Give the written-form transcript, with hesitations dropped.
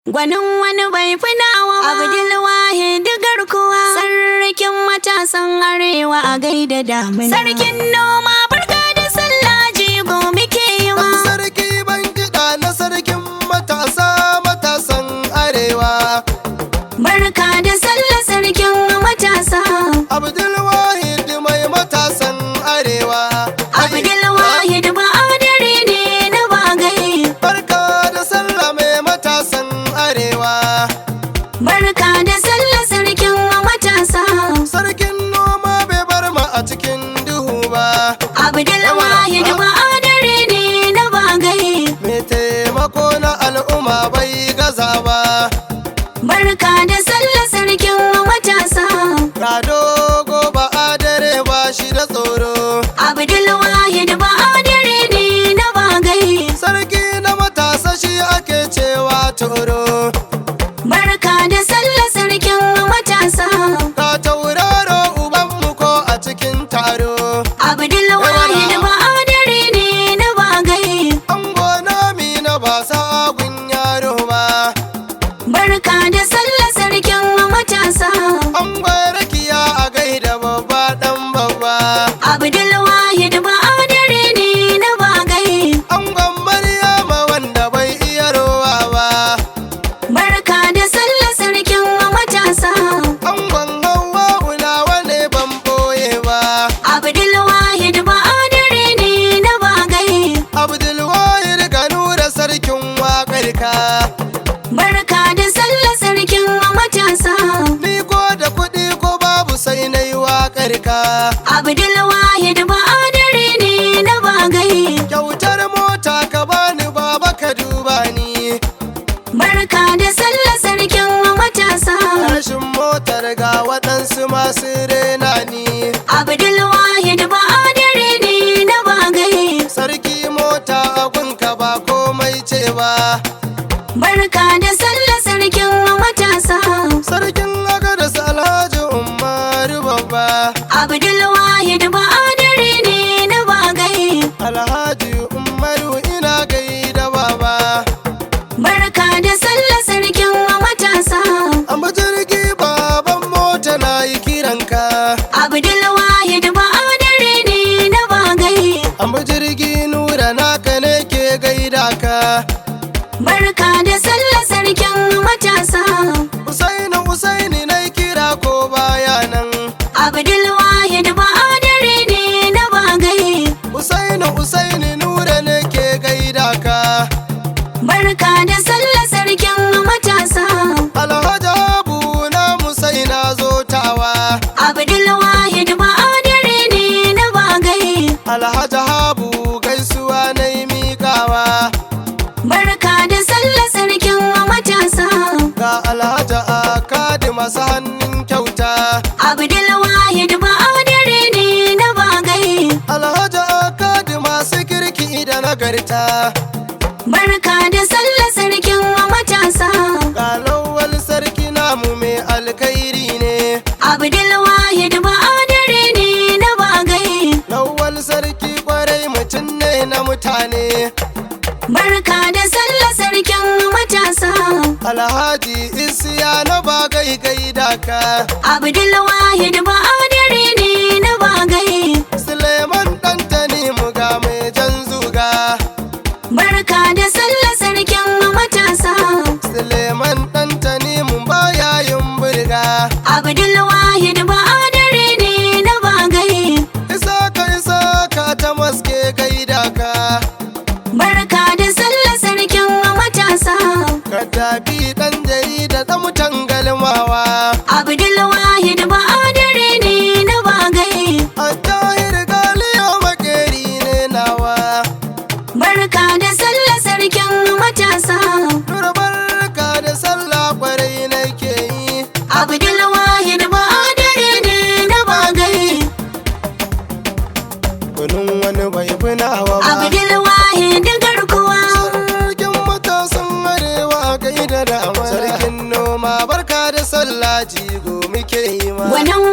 Gwanin wani bai fi nawa ba, Abdulwahid garkuwa, sarkin matasan Arewa a gaida damina. Sarkin noma barka da sallah jigo muke yi ma. Sarki ban kiɗa na sarkin matasan Arewa. Barka da sallah sarkin matasa. Abdulwahid mai matasan Arewa. Abdulwahid ba adare ne na bagai. Barka da sallah mai matasan Arewa. Barka da sallah sarkin matasa. Sarkin noma bai bar mu a cikin duhu ba. Abdulwahid ba adare ne na bagai. Mai taimako na al'umma bai gaza ba. Barka da sallah sarkin matasa. Ga dogo ba adare ba shi da tsoro. Abdulwahid ba adare ne na bagai. Sarki na matasa shi ake cewa toro. Barka da sallah sarkin matasa. Ka tauraro ubanmu ko a cikin taro. Abdulwahid ba adare ne na bagai. Ango na mina ba sagun yaro ba. Barka da sallah sarkin matasa. Ango rakiya a gaida babba dan babba. Abdulwahid ba adare ne na bagai. Angon Maryama wanda bai iya rowa ba. Barka da sallah sarkin matasa. Angon Hauwa ulawa ne ban boye ba. Abdulwahid ba adare ne na bagai. Abdulwahid ga nura sarkin waƙarka. Barka da sallah sarkin matasa. Ni ko da kuɗi ko babu sai na yi waƙarka. Abdulwahid ba adare ne na bagai. Kyautar mota ka bani baba ka duba ni. Barka da sallah sarkin matasa. Rashin motar ga waɗansu masu rena ni. Abdulwahid ba adare ne na bagai. Sarki mota agunka ba komai ce ba. Barka da sallah sarkin matasa. Sarkin agadas Alhaji Umaru babba. Abdulwahid ba adare ne na bagai. Alhaji Umaru ina gaida baba. Barka da sallah sarkin matasa. Amma jirgi baban mota na yi kiranka. Abdulwahid ba adare ne na bagai. Amma jirgi nura naka ne ke gaida ka. Barka da sallah sarkin matasa. Usaini na kira ko baya nan. Abdulwahid ba adare ne na bagai. Usaini nura ne ke gaida ka. Barka da sallah sarkin matasa. Alhaji Abu na Musaina zotawa. Abdulwahid ba adare ne na bagai. Alhaji Abu gaisuwa na yi miƙawa. Barka da sallah sarkin matasa. Ga Alhaji Akadi masu hannun kyauta. Abdulwahid ba adare ne na bagai. Alhaji Akadi masu kirki da nagarta. Barka da sallah sarkin matasa. Ga lawal sarki namu mai alkhairi ne. Abdulwahid ba adare ne na bagai. Lawal sarki kwarai mutum ne na mutane. Barka da sallah sarkin matasa. Alhaji Isiya na bagai gaida ka. Abdulwahid ba adare ne na bagai. Suleiman ɗantani mu ga mai jan zuga. Barka da sallah sarkin matasa. Suleiman ɗantani mu baya yin burga. Abdulwahid ba adare ne na bagai. Isaka ta maske gaida ka. Barka da sallah sarkin matasa. Ka tafi ɗan jarida ɗan mutan galmawa. Abdulwahid ba adare ne na bagai. A tahir galiyo makeri ne nawa. Barka da sallah sarkin matasa. Nura barka da sallah kwarai nake yi. Abdulwahid ba adare ne na bagai. Kunun wani bai fi nawa ba. Abdulwahid garkuwa. Sarkin matasan Arewa gaida da amana. Sarkin noma barka da sallah jigo muke yi ma. Gwanin